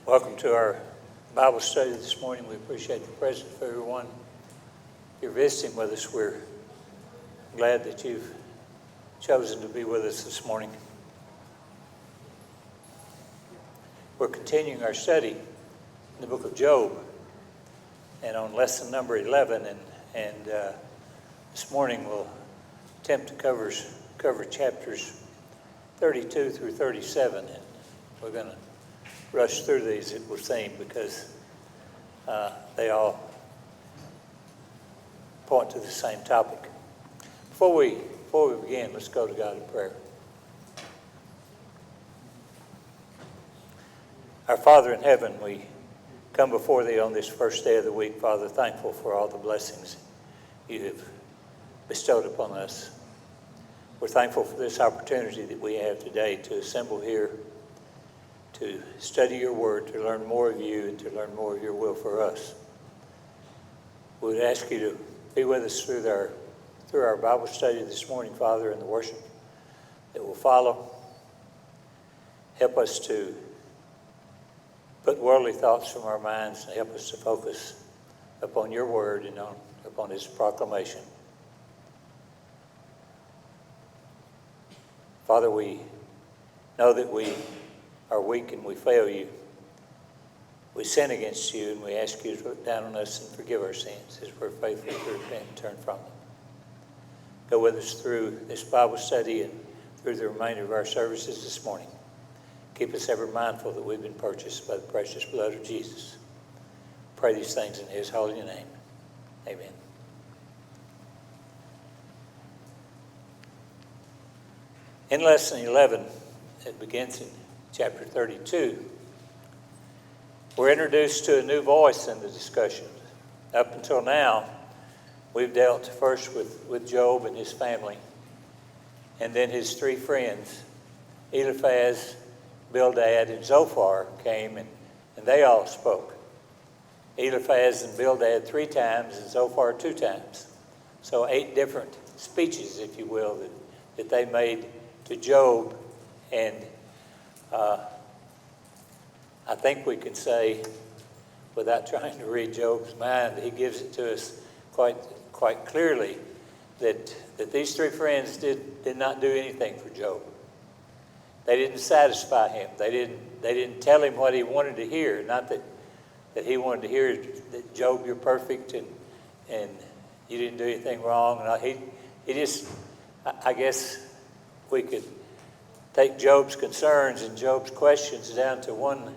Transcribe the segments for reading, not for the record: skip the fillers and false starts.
Welcome to our Bible study this morning. We appreciate the presence of everyone. If you're visiting with us, we're glad that you've chosen to be with us this morning. We're continuing our study in the book of Job and on lesson number 11. And this morning we'll attempt to cover chapters 32 through 37. And we're going to rush through these, it would seem, because they all point to the same topic. Before we begin, let's go to God in prayer. Our Father in heaven, we come before Thee on this first day of the week, Father, thankful for all the blessings You have bestowed upon us. We're thankful for this opportunity that we have today to assemble here, to study Your Word, to learn more of You, and to learn more of Your will for us. We would ask You to be with us through our Bible study this morning, Father, and the worship that will follow. Help us to put worldly thoughts from our minds and help us to focus upon Your Word and upon His proclamation. Father, we know that we are weak and we fail You. We sin against You, and we ask You to look down on us and forgive our sins as we're faithful to repent and turn from them. Go with us through this Bible study and through the remainder of our services this morning. Keep us ever mindful that we've been purchased by the precious blood of Jesus. Pray these things in His holy name. Amen. In lesson 11, it begins in chapter 32, we're introduced to a new voice in the discussion. Up until now, we've dealt first with Job and his family, and then his three friends, Eliphaz, Bildad, and Zophar came, and they all spoke. Eliphaz and Bildad 3 times, and Zophar 2 times. So 8 different speeches, if you will, that they made to Job, and I think we can say, without trying to read Job's mind, he gives it to us quite clearly that these 3 friends did not do anything for Job. They didn't satisfy him. They didn't tell him what he wanted to hear. Not that he wanted to hear that, Job, you're perfect and you didn't do anything wrong. No, he just, I guess we could take Job's concerns and Job's questions down to one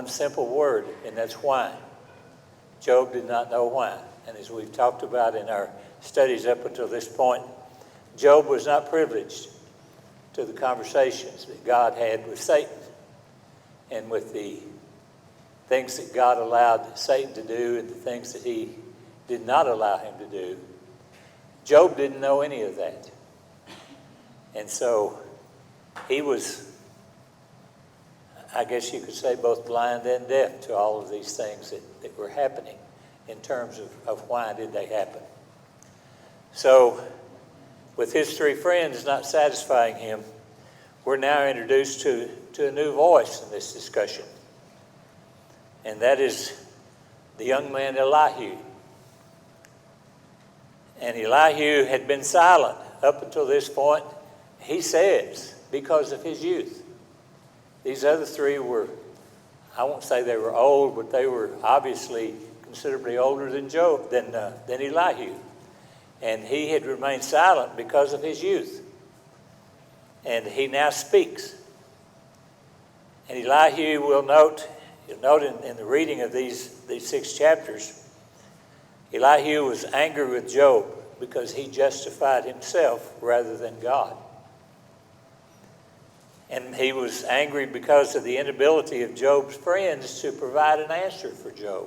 simple word, and that's why. Job did not know why. And as we've talked about in our studies up until this point, Job was not privileged to the conversations that God had with Satan and with the things that God allowed Satan to do and the things that He did not allow him to do. Job didn't know any of that. And so he was, I guess you could say, both blind and deaf to all of these things that were happening in terms of why did they happen. So with his 3 friends not satisfying him, we're now introduced to a new voice in this discussion. And that is the young man Elihu. And Elihu had been silent up until this point, he says, because of his youth. These other 3 were, I won't say they were old, but they were obviously considerably older than Elihu. And he had remained silent because of his youth. And he now speaks. And Elihu, you'll note in the reading of these 6 chapters, Elihu was angry with Job because he justified himself rather than God. And he was angry because of the inability of Job's friends to provide an answer for Job.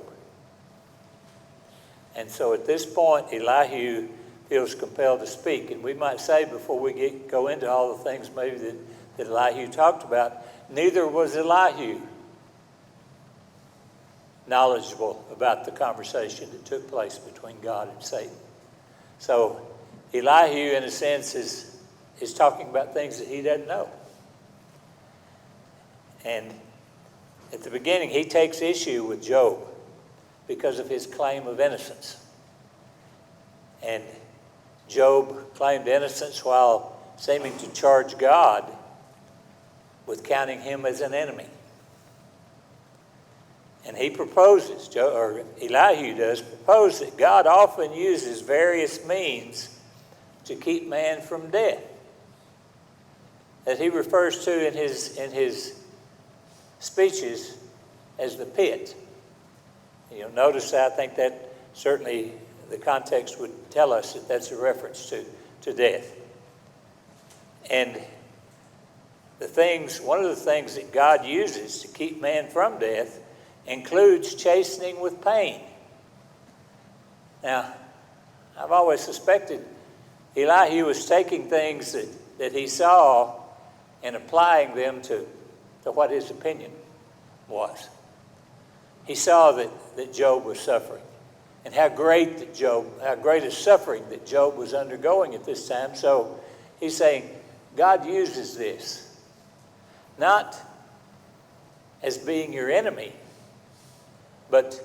And so at this point, Elihu feels compelled to speak. And we might say, before we go into all the things maybe that Elihu talked about, neither was Elihu knowledgeable about the conversation that took place between God and Satan. So Elihu, in a sense, is talking about things that he doesn't know. And at the beginning, he takes issue with Job because of his claim of innocence. And Job claimed innocence while seeming to charge God with counting him as an enemy. And he proposes, or Elihu does, propose that God often uses various means to keep man from death, that he refers to in his speeches as the pit. You'll notice that I think that certainly the context would tell us that that's a reference to death. And one of the things that God uses to keep man from death includes chastening with pain. Now, I've always suspected Elihu was taking things that he saw and applying them to what his opinion was. He saw that Job was suffering, and how great a suffering that Job was undergoing at this time. So he's saying, God uses this, not as being your enemy, but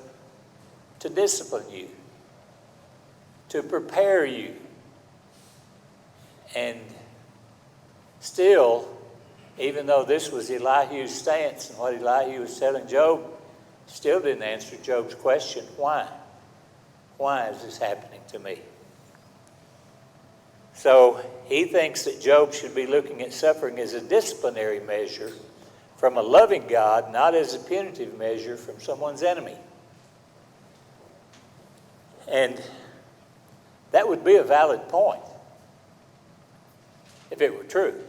to discipline you, to prepare you. And still, even though this was Elihu's stance and what Elihu was telling Job, still didn't answer Job's question, why? Why is this happening to me? So he thinks that Job should be looking at suffering as a disciplinary measure from a loving God, not as a punitive measure from someone's enemy. And that would be a valid point if it were true.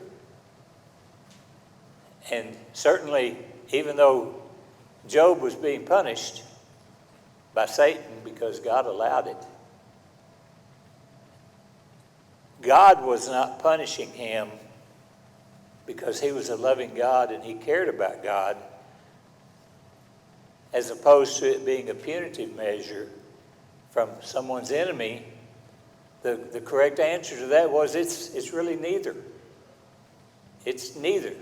And certainly, even though Job was being punished by Satan because God allowed it, God was not punishing him because he was a loving God and he cared about God, as opposed to it being a punitive measure from someone's enemy. The correct answer to that was it's really neither. It's neither.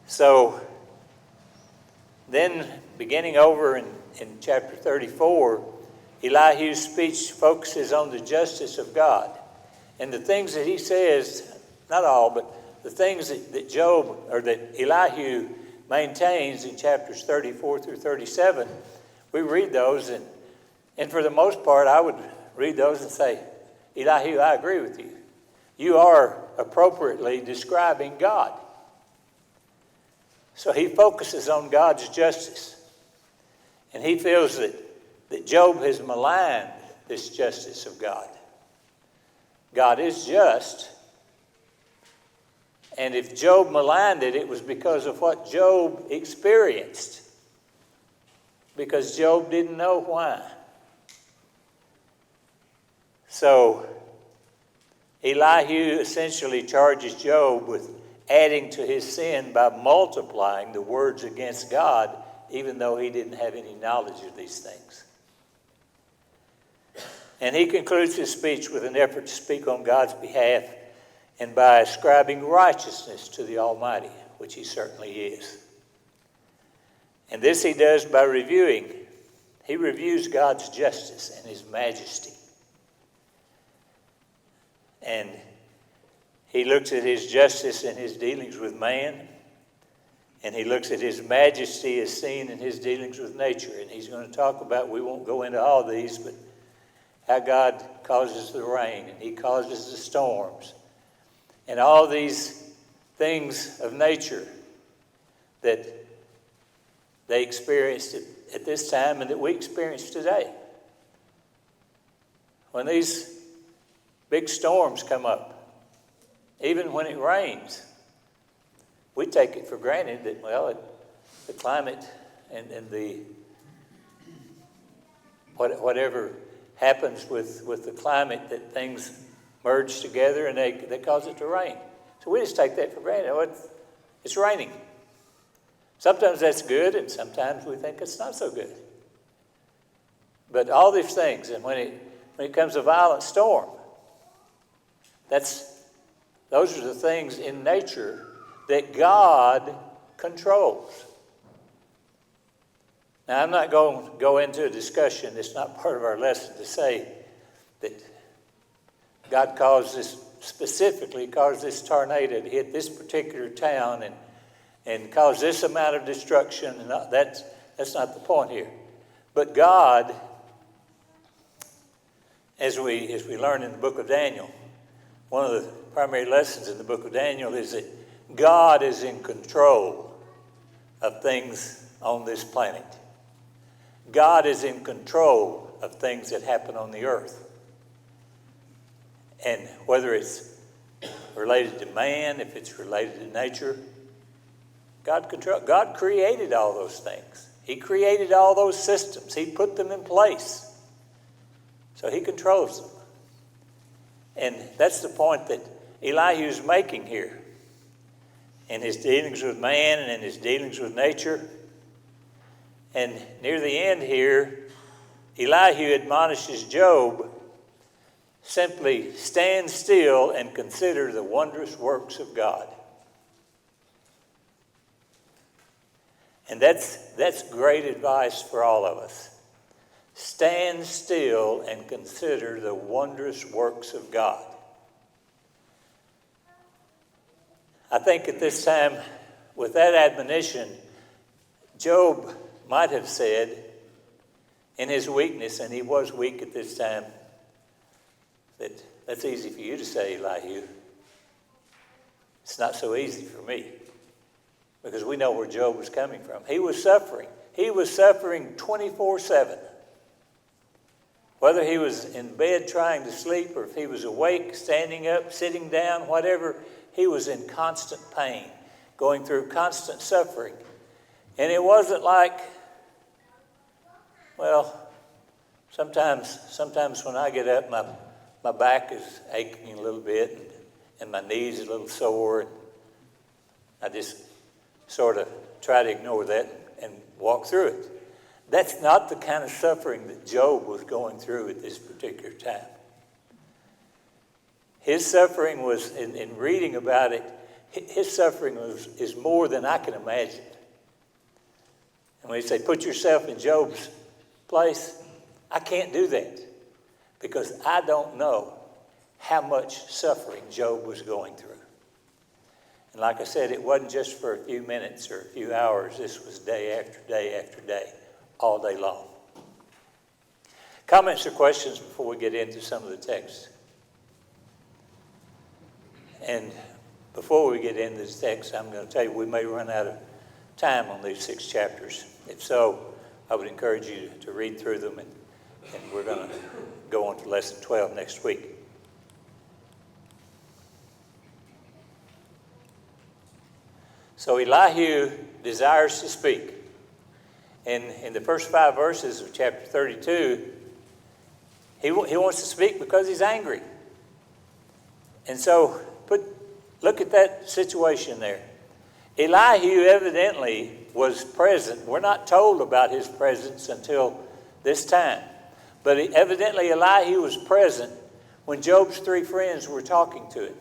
So then, beginning over in chapter 34, Elihu's speech focuses on the justice of God. And the things that he says, not all, but the things that Job, or that Elihu maintains in chapters 34 through 37, we read those, and for the most part, I would read those and say, Elihu, I agree with you. You are appropriately describing God. So he focuses on God's justice. And he feels that Job has maligned this justice of God. God is just. And if Job maligned it, it was because of what Job experienced. Because Job didn't know why. So Elihu essentially charges Job with adding to his sin by multiplying the words against God, even though he didn't have any knowledge of these things. And he concludes his speech with an effort to speak on God's behalf and by ascribing righteousness to the Almighty, which he certainly is. And this he does by he reviews God's justice and his majesty. And he looks at his justice in his dealings with man, and he looks at his majesty as seen in his dealings with nature. And he's going to talk about, we won't go into all these, but how God causes the rain, and he causes the storms, and all these things of nature that they experienced at this time and that we experience today. When these big storms come up, even when it rains, we take it for granted that, the climate and the whatever happens with the climate, that things merge together and they cause it to rain. So we just take that for granted. It's raining. Sometimes that's good, and sometimes we think it's not so good. But all these things, and when it comes a violent storm, those are the things in nature that God controls. Now, I'm not going to go into a discussion. It's not part of our lesson to say that God specifically caused this tornado to hit this particular town and cause this amount of destruction. And that's not the point here. But God, as we learn in the book of Daniel, one of the primary lessons in the book of Daniel is that God is in control of things on this planet. God is in control of things that happen on the earth. And whether it's related to man, if it's related to nature, God created all those things. He created all those systems. He put them in place. So he controls them. And that's the point that Elihu's making here. In his dealings with man and in his dealings with nature. And near the end here, Elihu admonishes Job, simply stand still and consider the wondrous works of God. And that's great advice for all of us. Stand still and consider the wondrous works of God. I think at this time, with that admonition, Job might have said, in his weakness, and he was weak at this time, that's easy for you to say, Elihu. It's not so easy for me, because we know where Job was coming from. He was suffering. He was suffering 24/7. Whether he was in bed trying to sleep, or if he was awake, standing up, sitting down, whatever, he was in constant pain, going through constant suffering. And it wasn't like, well, sometimes when I get up, my back is aching a little bit and my knees are a little sore. And I just sort of try to ignore that and walk through it. That's not the kind of suffering that Job was going through at this particular time. His suffering was, in reading about it, his suffering is more than I can imagine. And when you say, put yourself in Job's place, I can't do that because I don't know how much suffering Job was going through. And like I said, it wasn't just for a few minutes or a few hours. This was day after day after day, all day long. Comments or questions before we get into some of the text? And before we get into this text, I'm going to tell you we may run out of time on these 6 chapters. If so, I would encourage you to read through them, and we're going to go on to lesson 12 next week. So Elihu desires to speak. In the first 5 verses of chapter 32, he wants to speak because he's angry. And so look at that situation there. Elihu evidently was present. We're not told about his presence until this time. But evidently Elihu was present when Job's 3 friends were talking to him.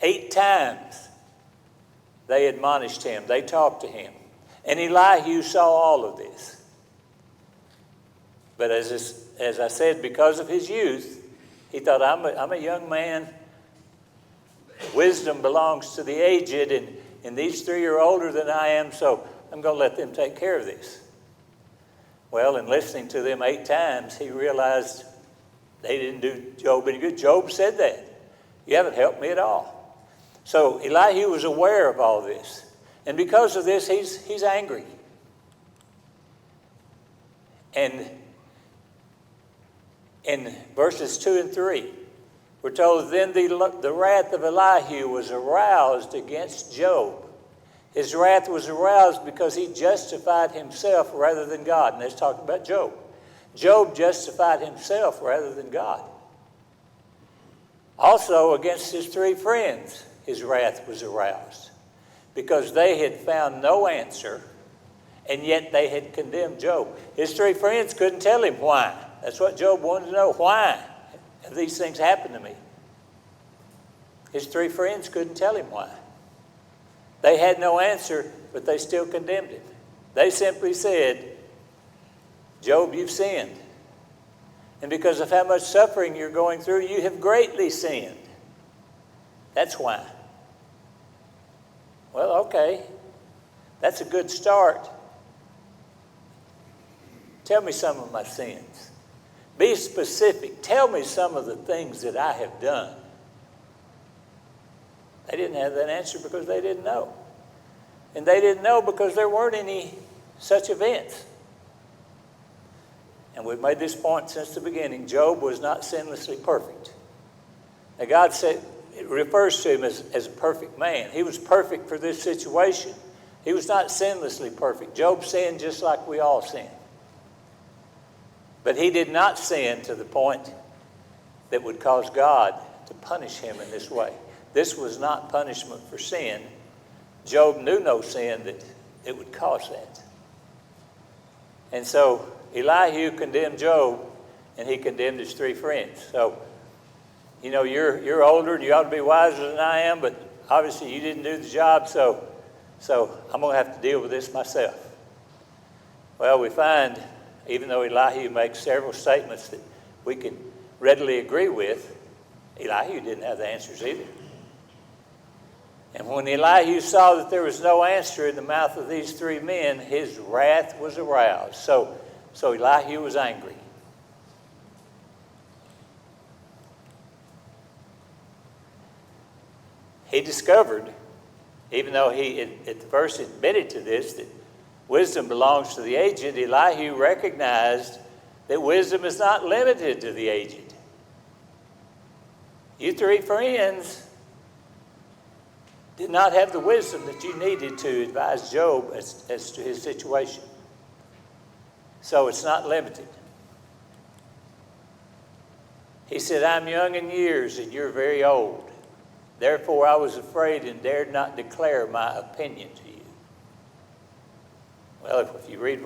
8 times they admonished him. They talked to him. And Elihu saw all of this. But as I said, because of his youth, he thought, I'm a young man. Wisdom belongs to the aged, and these 3 are older than I am, so I'm going to let them take care of this. Well, in listening to them 8 times, he realized they didn't do Job any good. Job said that. You haven't helped me at all. So Elihu was aware of all this. And because of this, he's angry. And in verses 2 and 3, we're told, then the wrath of Elihu was aroused against Job. His wrath was aroused because he justified himself rather than God. And let's talk about Job. Job justified himself rather than God. Also, against his 3 friends, his wrath was aroused because they had found no answer, and yet they had condemned Job. His 3 friends couldn't tell him why. That's what Job wanted to know. Why have these things happened to me? His 3 friends couldn't tell him why. They had no answer, but they still condemned him. They simply said, Job, you've sinned. And because of how much suffering you're going through, you have greatly sinned. That's why. Well, okay. That's a good start. Tell me some of my sins. Be specific. Tell me some of the things that I have done. They didn't have that answer because they didn't know. And they didn't know because there weren't any such events. And we've made this point since the beginning. Job was not sinlessly perfect. Now God said, it refers to him as a perfect man. He was perfect for this situation. He was not sinlessly perfect. Job sinned just like we all sin. But he did not sin to the point that would cause God to punish him in this way. This was not punishment for sin. Job knew no sin that it would cause that. And so Elihu condemned Job, and he condemned his three friends. So, you know, you're older and you ought to be wiser than I am, but obviously you didn't do the job, so I'm going to have to deal with this myself. Well, we find, even though Elihu makes several statements that we can readily agree with, Elihu didn't have the answers either. And when Elihu saw that there was no answer in the mouth of these three men, his wrath was aroused. So Elihu was angry. He discovered, even though he at the first admitted to this, that wisdom belongs to the aged, Elihu recognized that wisdom is not limited to the aged. You three friends did not have the wisdom that you needed to advise Job as to his situation. So it's not limited. He said, I'm young in years and you're very old. Therefore I was afraid and dared not declare my opinion to you. Well, if you read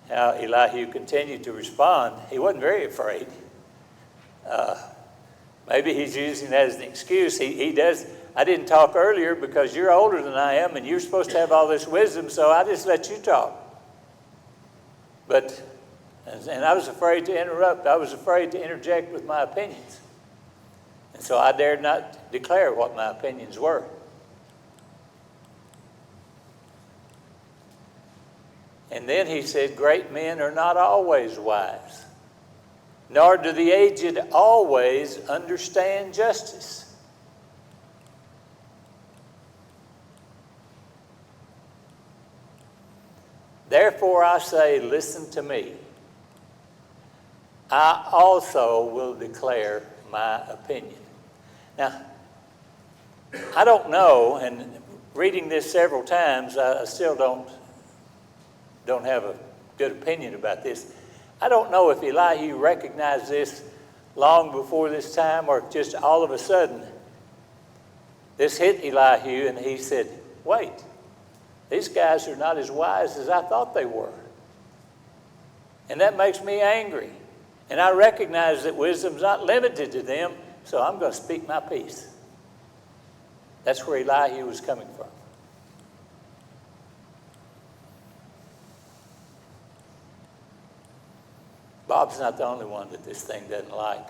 how Elihu continued to respond, he wasn't very afraid. Maybe he's using that as an excuse. He does. I didn't talk earlier because you're older than I am and you're supposed to have all this wisdom, so I just let you talk. And I was afraid to interrupt. I was afraid to interject with my opinions. And so I dared not declare what my opinions were. And then he said, great men are not always wise, nor do the aged always understand justice. Therefore I say, listen to me. I also will declare my opinion. Now, I don't know, and reading this several times, I still don't have a good opinion about this. I don't know if Elihu recognized this long before this time or just all of a sudden this hit Elihu and he said, wait, these guys are not as wise as I thought they were. And that makes me angry. And I recognize that wisdom's not limited to them, so I'm going to speak my piece. That's where Elihu was coming from. Bob's not the only one that this thing doesn't like.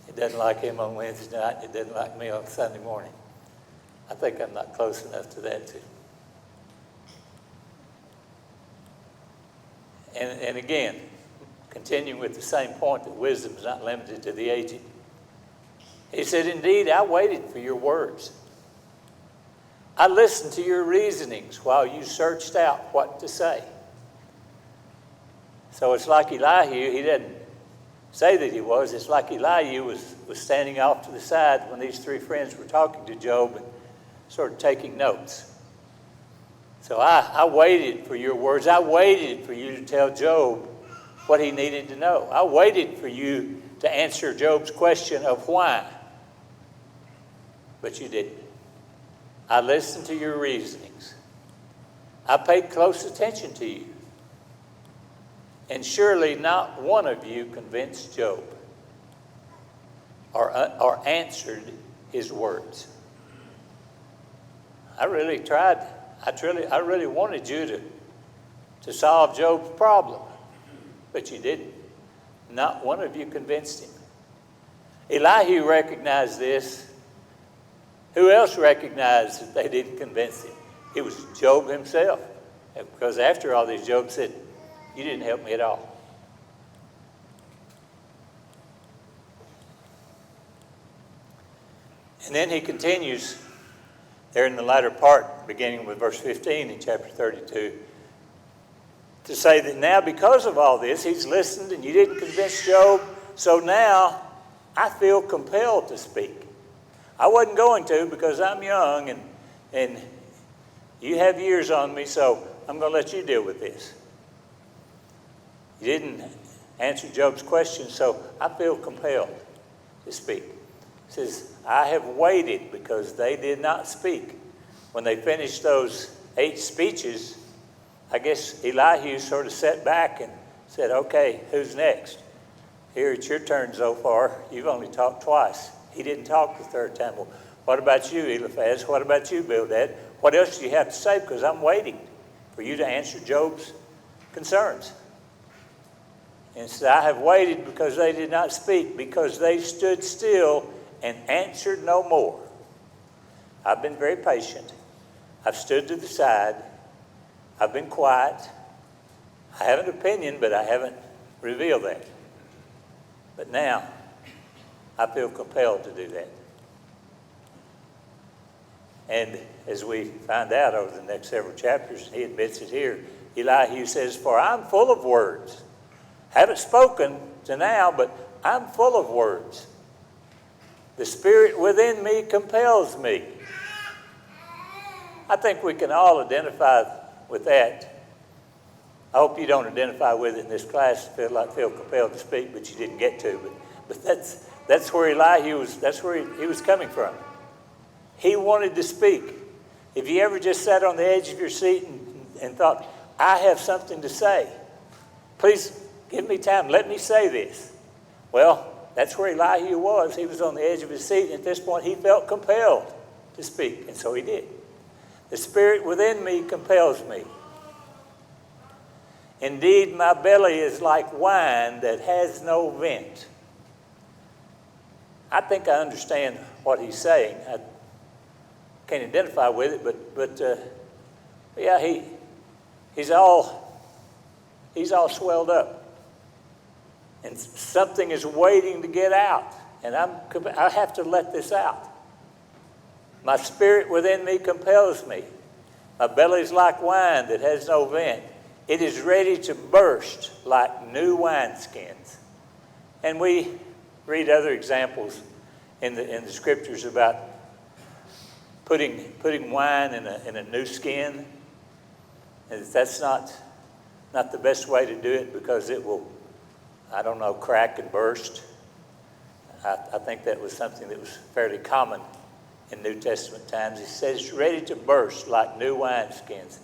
It doesn't like him on Wednesday night. It doesn't like me on Sunday morning. I think I'm not close enough to that too. And again, continuing with the same point that wisdom is not limited to the aged. He said, indeed, I waited for your words. I listened to your reasonings while you searched out what to say. So it's like Elihu, he didn't say that he was. It's like Elihu was standing off to the side when these three friends were talking to Job and sort of taking notes. So I waited for your words. I waited for you to tell Job what he needed to know. I waited for you to answer Job's question of why. But you didn't. I listened to your reasonings. I paid close attention to you. And surely not one of you convinced Job or answered his words. I really tried. I really wanted you to solve Job's problem, but you didn't. Not one of you convinced him. Elihu recognized this. Who else recognized that they didn't convince him? It was Job himself. Because after all this, Job said, you didn't help me at all. And then he continues there in the latter part, beginning with verse 15 in chapter 32, to say that now because of all this, he's listened and you didn't convince Job, so now I feel compelled to speak. I wasn't going to because I'm young and you have years on me, so I'm going to let you deal with this. You didn't answer Job's question, so I feel compelled to speak. He says, I have waited because they did not speak. When they finished those 8 speeches, I guess Elihu sort of sat back and said, okay, who's next? Here, it's your turn so far. You've only talked twice. He didn't talk the third time. Well, what about you, Eliphaz? What about you, Bildad? What else do you have to say? Because I'm waiting for you to answer Job's concerns. And said, I have waited because they did not speak, because they stood still and answered no more. I've been very patient. I've stood to the side. I've been quiet. I have an opinion, but I haven't revealed that. But now, I feel compelled to do that. And as we find out over the next several chapters, he admits it here, Elihu says, for I'm full of words. Haven't spoken to now, but I'm full of words. The Spirit within me compels me. I think we can all identify with that. I hope you don't identify with it in this class, feel compelled to speak, but you didn't get to. But that's where Elihu was. That's where he was coming from. He wanted to speak. If you ever just sat on the edge of your seat and thought, I have something to say, please give me time. Let me say this. Well, that's where Elihu was. He was on the edge of his seat, and at this point he felt compelled to speak, and so he did. The Spirit within me compels me. Indeed, my belly is like wine that has no vent. I think I understand what he's saying. I can't identify with it, but yeah, he's all swelled up, and something is waiting to get out, and I have to let this out. My spirit within me compels me. My belly is like wine that has no vent. It is ready to burst like new wineskins. And we read other examples in the scriptures about putting wine in a new skin. And that's not the best way to do it, because it will, crack and burst. I think that was something that was fairly common in New Testament times. It says, ready to burst like new wineskins.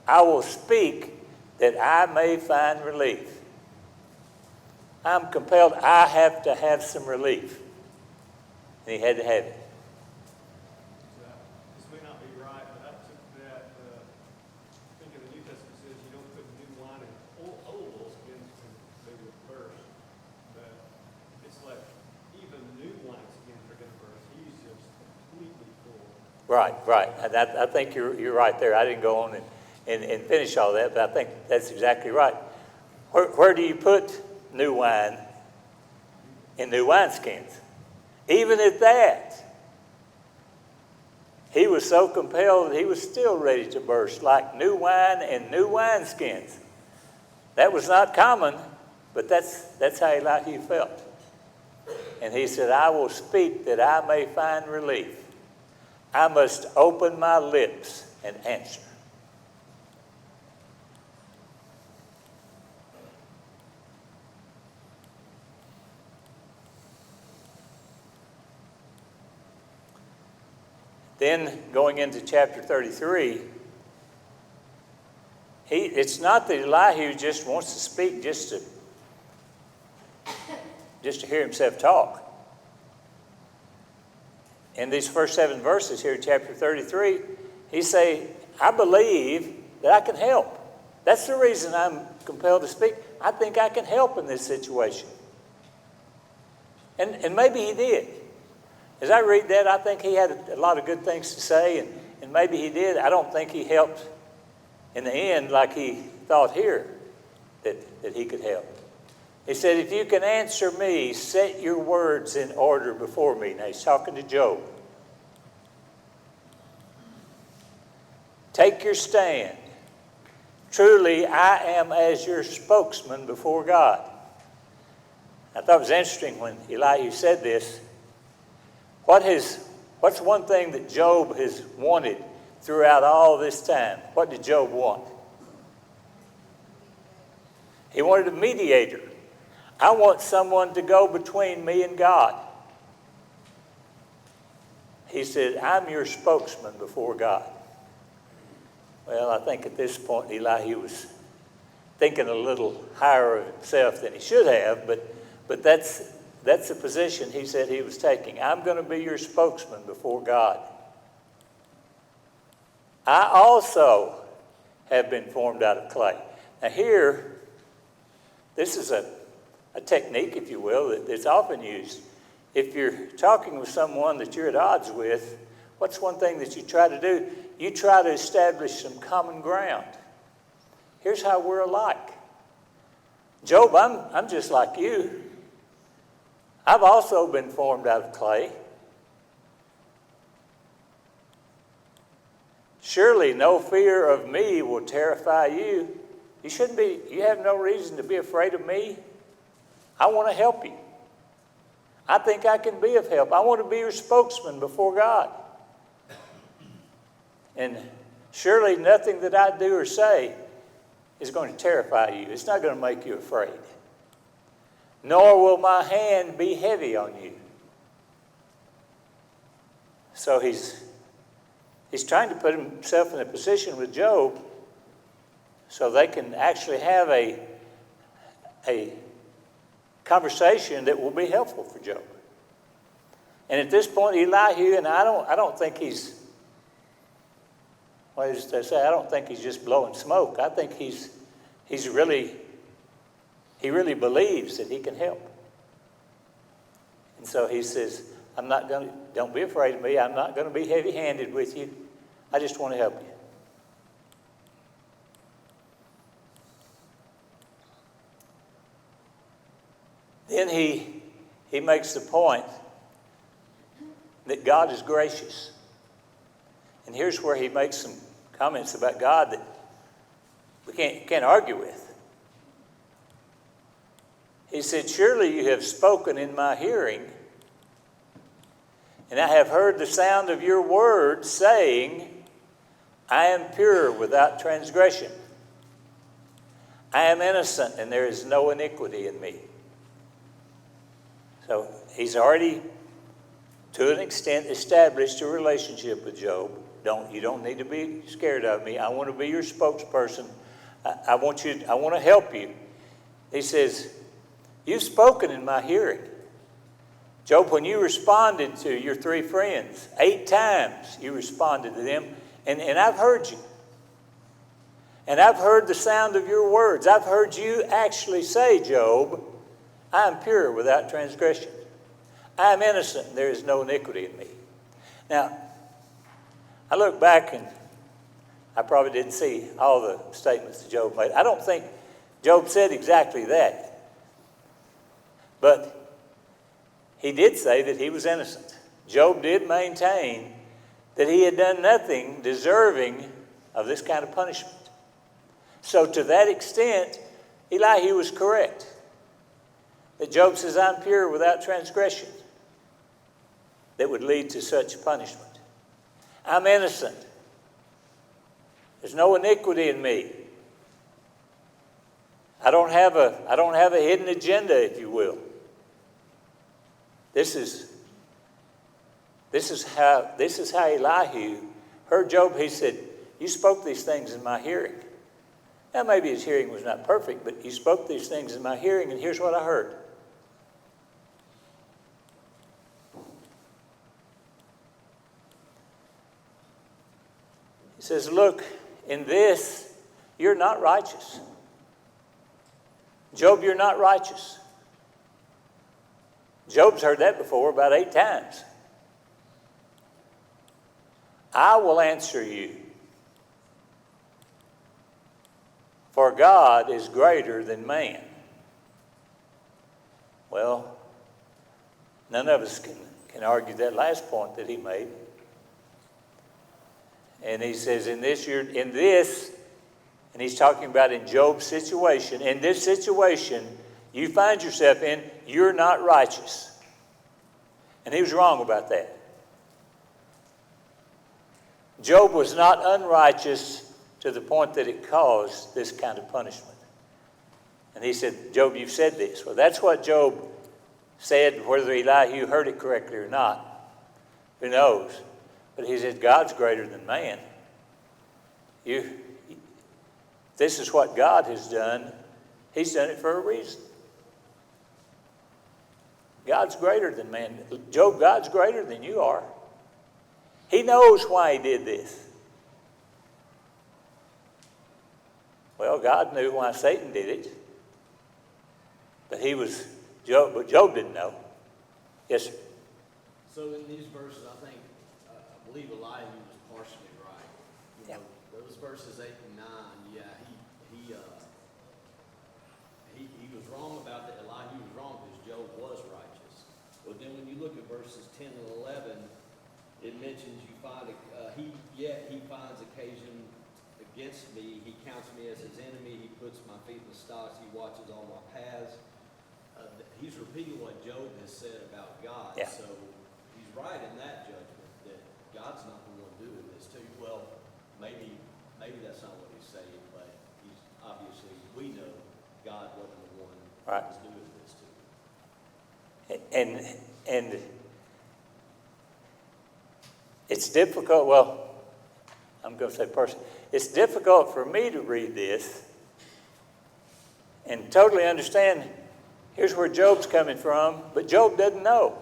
I will speak that I may find relief. I'm compelled. I have to have some relief. And he had to have it. This may not be right, but I took that, I think in the New Testament says you don't put new wine in old skins because they would burst. But it's like even new wineskins are going to burst. He's just completely full. Right. And I think you're right there. I didn't go on and finish all that, but I think that's exactly right. Where do you put new wine? In new wineskins. Even at that, he was so compelled that he was still ready to burst like new wine and new wineskins. That was not common, but that's how Elihu felt. And he said, I will speak that I may find relief. I must open my lips and answer. Then going into chapter 33, it's not that Elihu just wants to speak just to hear himself talk. In these first 7 verses here in chapter 33, He say, I believe that I can help. That's the reason I'm compelled to speak. I think I can help in this situation. And maybe he did. As I read that, I think he had a lot of good things to say, and maybe he did. I don't think he helped in the end like he thought here that he could help. He said, if you can answer me, set your words in order before me. Now he's talking to Job. Take your stand. Truly, I am as your spokesman before God. I thought it was interesting when Elihu said this. What's one thing that Job has wanted throughout all this time? What did Job want? He wanted a mediator. I want someone to go between me and God. He said, I'm your spokesman before God. Well, I think at this point Elihu was thinking a little higher of himself than he should have, but that's the position he said he was taking. I'm going to be your spokesman before God. I also have been formed out of clay. Now here, this is a technique, if you will, that's often used. If you're talking with someone that you're at odds with, what's one thing that you try to do? You try to establish some common ground. Here's how we're alike. Job, I'm just like you. I've also been formed out of clay. Surely no fear of me will terrify you. You have no reason to be afraid of me. I want to help you. I think I can be of help. I want to be your spokesman before God. And surely nothing that I do or say is going to terrify you. It's not going to make you afraid. Nor will my hand be heavy on you. So he's trying to put himself in a position with Job so they can actually have a conversation that will be helpful for Job. And at this point, Elihu, and I don't think he's, what does they say? I don't think he's just blowing smoke. I think he really believes that he can help. And so he says, don't be afraid of me. I'm not going to be heavy-handed with you. I just want to help you. Then he makes the point that God is gracious. And here's where he makes some comments about God that we can't argue with. He said, surely you have spoken in my hearing, and I have heard the sound of your words, saying, I am pure without transgression. I am innocent, and there is no iniquity in me. So he's already, to an extent, established a relationship with Job. You don't need to be scared of me. I want to be your spokesperson. I want to help you. He says, you've spoken in my hearing. Job, when you responded to your three friends, 8 times you responded to them, and I've heard you. And I've heard the sound of your words. I've heard you actually say, Job, I am pure without transgression. I am innocent, and there is no iniquity in me. Now, I look back, and I probably didn't see all the statements that Job made. I don't think Job said exactly that. But he did say that he was innocent. Job did maintain that he had done nothing deserving of this kind of punishment. So to that extent, Elihu was correct. That Job says, I'm pure without transgression that would lead to such punishment. I'm innocent. There's no iniquity in me. I don't have a hidden agenda, if you will. This is how Elihu heard Job. He said, you spoke these things in my hearing. Now maybe his hearing was not perfect, but you spoke these things in my hearing, and here's what I heard. He says, look, in this, you're not righteous. Job, you're not righteous. Job's heard that before about 8 times. I will answer you. For God is greater than man. Well, none of us can argue that last point that he made. And he says, in this, and he's talking about in Job's situation, in this situation you find yourself in, you're not righteous. And he was wrong about that. Job was not unrighteous to the point that it caused this kind of punishment. And he said, Job, you've said this. Well, that's what Job said, whether Elihu heard it correctly or not. Who knows? But he said, God's greater than man. This is what God has done. He's done it for a reason. God's greater than man. Job, God's greater than you are. He knows why he did this. Well, God knew why Satan did it. But Job didn't know. Yes, sir. So in these verses, I believe Elihu was partially right. You know, those verses 8 and 9, he was wrong about that. Elihu was wrong because Job was righteous. But then when you look at verses 10 and 11, it mentions he finds occasion against me. He counts me as his enemy. He puts my feet in the stocks. He watches all my paths. He's repeating what Job has said about God. Yeah. So he's right in that judgment that God's not the one doing this to you. Well, maybe that's not what he's saying, but he's obviously, we know God wasn't the one that was doing this to you. And it's difficult, well, I'm going to say personally, it's difficult for me to read this and totally understand, here's where Job's coming from, but Job doesn't know.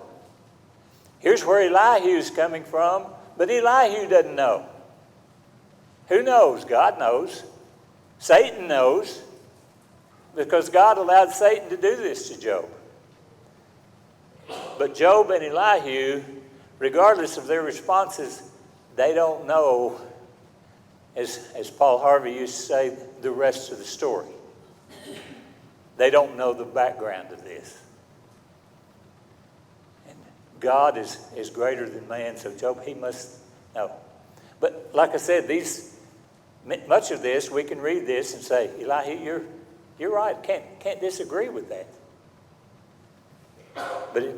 Here's where Elihu's coming from, but Elihu doesn't know. Who knows? God knows. Satan knows, because God allowed Satan to do this to Job. But Job and Elihu, regardless of their responses, they don't know, as Paul Harvey used to say, the rest of the story. They don't know the background of this. And God is greater than man, so Job, he must know. But like I said, much of this, we can read this and say, Elihu, you're right, can't disagree with that. But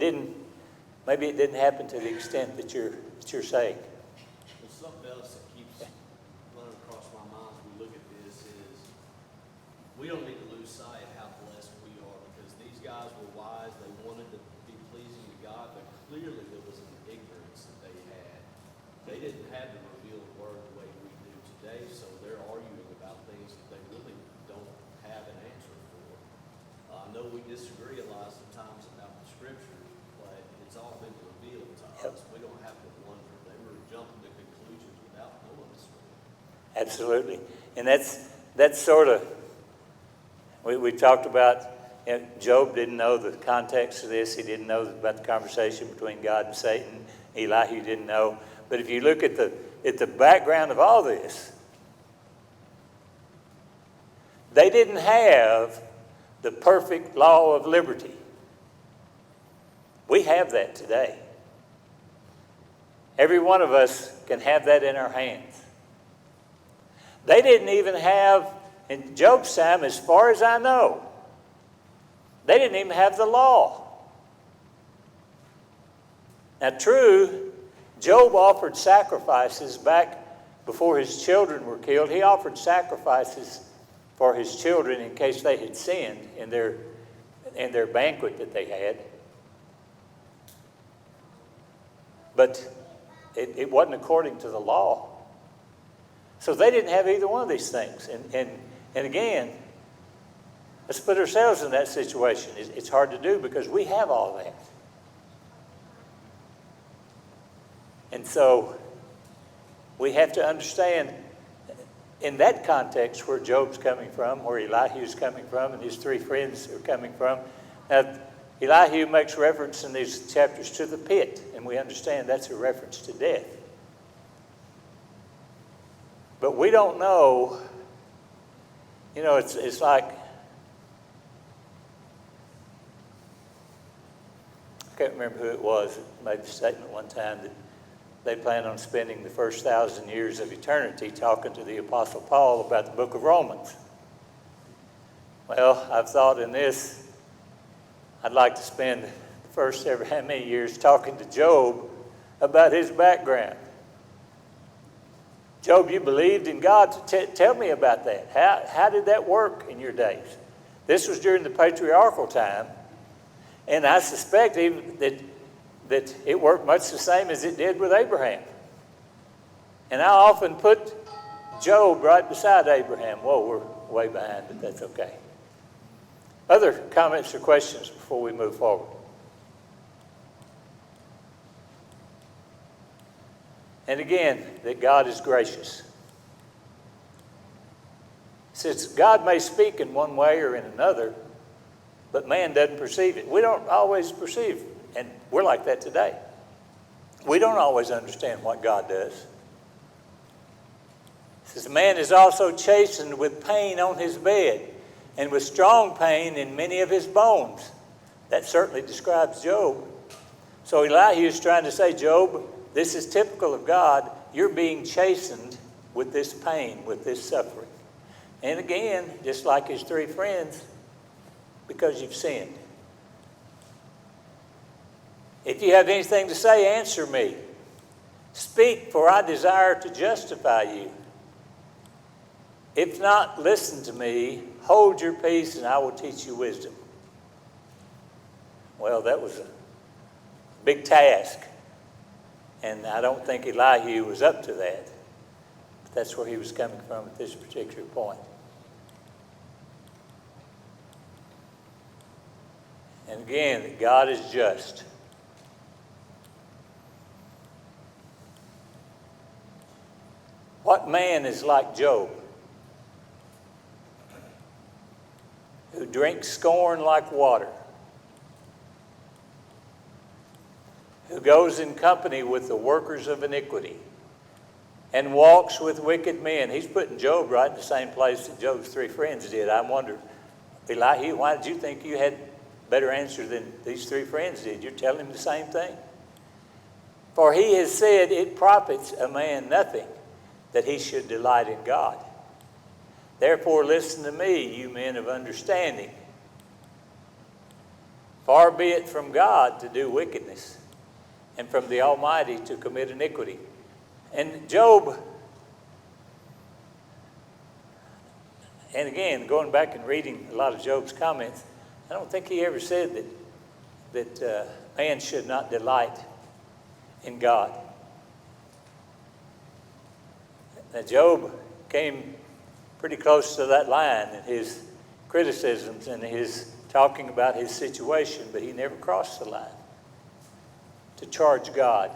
maybe it didn't happen to the extent that you're saying. Well, something else that keeps running across my mind as we look at this is we don't need to lose sight of how blessed we are, because these guys were wise. They wanted to be pleasing to God, but clearly there was an ignorance that they had. They didn't have the revealed word the way we do today, so they're arguing about things that they really don't have an answer for. I know we disagree a lot sometimes about the scriptures, but it's all been revealed to us. We don't have to wonder. They were jumping to conclusions without knowing the story. Absolutely. And that's sort of, we talked about, Job didn't know the context of this. He didn't know about the conversation between God and Satan. Elihu didn't know. But if you look at the background of all this, they didn't have the perfect law of liberty. We have that today. Every one of us can have that in our hands. They didn't even have, in Job's time, as far as I know, they didn't even have the law. Now, true, Job offered sacrifices back before his children were killed. He offered sacrifices for his children in case they had sinned in their banquet that they had. But it wasn't according to the law. So they didn't have either one of these things. And again, let's put ourselves in that situation. It's hard to do because we have all that. And so we have to understand in that context where Job's coming from, where Elihu's coming from, and his three friends are coming from. Now, Elihu makes reference in these chapters to the pit, and we understand that's a reference to death. But we don't know, it's like, I can't remember who it was that made the statement one time that they plan on spending the first 1,000 years of eternity talking to the Apostle Paul about the book of Romans. Well, I've thought in this, I'd like to spend the first ever how many years talking to Job about his background. Job, you believed in God. Tell me about that. How did that work in your days? This was during the patriarchal time, and I suspect even that it worked much the same as it did with Abraham. And I often put Job right beside Abraham. Whoa, we're way behind, but that's okay. Other comments or questions before we move forward? And again, that God is gracious. Since God may speak in one way or in another, but man doesn't perceive it. We don't always perceive it. And we're like that today. We don't always understand what God does. It says, man is also chastened with pain on his bed, and with strong pain in many of his bones. That certainly describes Job. So Elihu is trying to say, Job, this is typical of God. You're being chastened with this pain, with this suffering. And again, just like his three friends, because you've sinned. If you have anything to say, answer me. Speak, for I desire to justify you. If not, listen to me. Hold your peace, and I will teach you wisdom. Well, that was a big task. And I don't think Elihu was up to that. But that's where he was coming from at this particular point. And again, God is just. What man is like Job, who drinks scorn like water, who goes in company with the workers of iniquity, and walks with wicked men? He's putting Job right in the same place that Job's three friends did. I wonder, Elihu, why did you think you had better answer than these three friends did? You're telling him the same thing. For he has said, it profits a man nothing that he should delight in God. Therefore listen to me, you men of understanding. Far be it from God to do wickedness, and from the Almighty to commit iniquity. And Job, and again, going back and reading a lot of Job's comments, I don't think he ever said that man should not delight in God. Now, Job came pretty close to that line in his criticisms and his talking about his situation, but he never crossed the line to charge God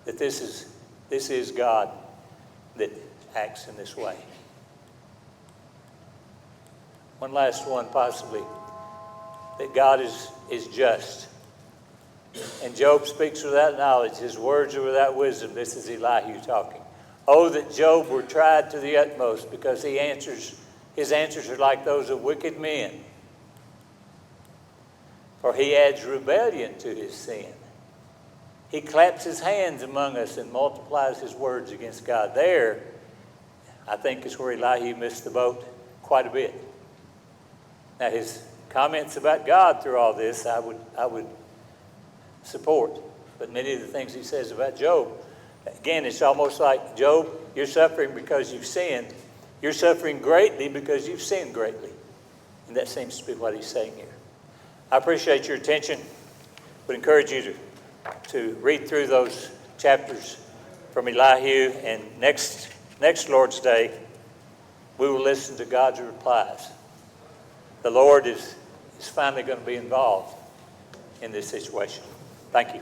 that this is God that acts in this way. One last one, possibly, that God is just. And Job speaks without knowledge. His words are without wisdom. This is Elihu talking. Oh, that Job were tried to the utmost, because his answers are like those of wicked men. For he adds rebellion to his sin. He claps his hands among us and multiplies his words against God. There, I think, is where Elihu missed the boat quite a bit. Now, his comments about God through all this, I would support. But many of the things he says about Job, again, it's almost like, Job, you're suffering because you've sinned. You're suffering greatly because you've sinned greatly. And that seems to be what he's saying here. I appreciate your attention. I would encourage you to read through those chapters from Elihu, and next Lord's Day, we will listen to God's replies. The Lord is finally going to be involved in this situation. Thank you.